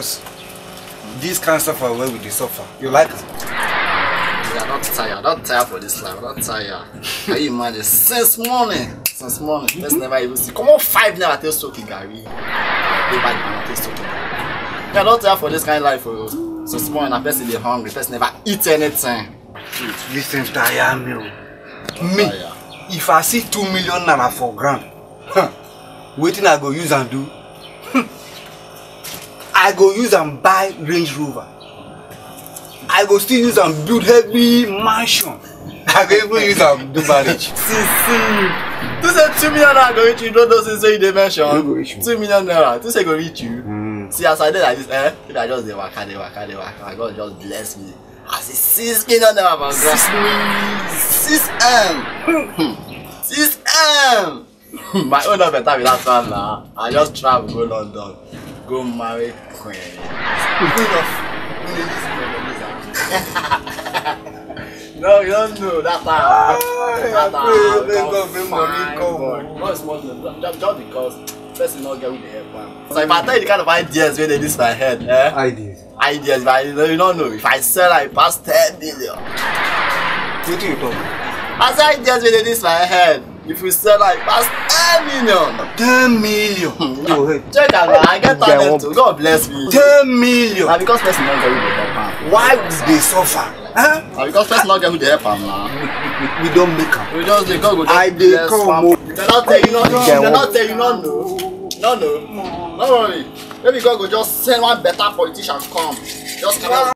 because this kind of suffer where we dey suffer. You like it? Yeah, not tired for this life, not tired. Can you imagine? Since morning, let's never even see. Come on, 5 never tell soaking Gary. Yeah, not tired for this kind of life. So small and a person is hungry, person never eat anything. Listen, tire me. Me, if I see 2 million naira for ground, wetin I go use and do? I go use and buy Range Rover. I go still use and build heavy mansion. I go even use and do marriage. See. You say 2 million naira go reach you, don't know since you dey mention. 2 million naira, you say go reach you. See, as I did like this, if I just dey waka, God just bless me. I see 6 million naira for ground. 6M. My own not better with that one now. I just travel go London, go marry Queen. No, you don't know that time. Just because person not get with the help. So if I tell you the kind of ideas where they this my head, ideas, but you don't know. If I sell like past 10 billion. What do you talk? I say ideas where they this my head. If we sell like past 10 million. 10 million. Check out now, I get talent too. God bless me. 10 million. Now because person not get with the help. Why would they suffer? Huh? Now because person not get with the help now. We don't make them. We just go just I dey come. You cannot tell you not know. No. Don't worry. Maybe God go just send one better politician come. Just come out.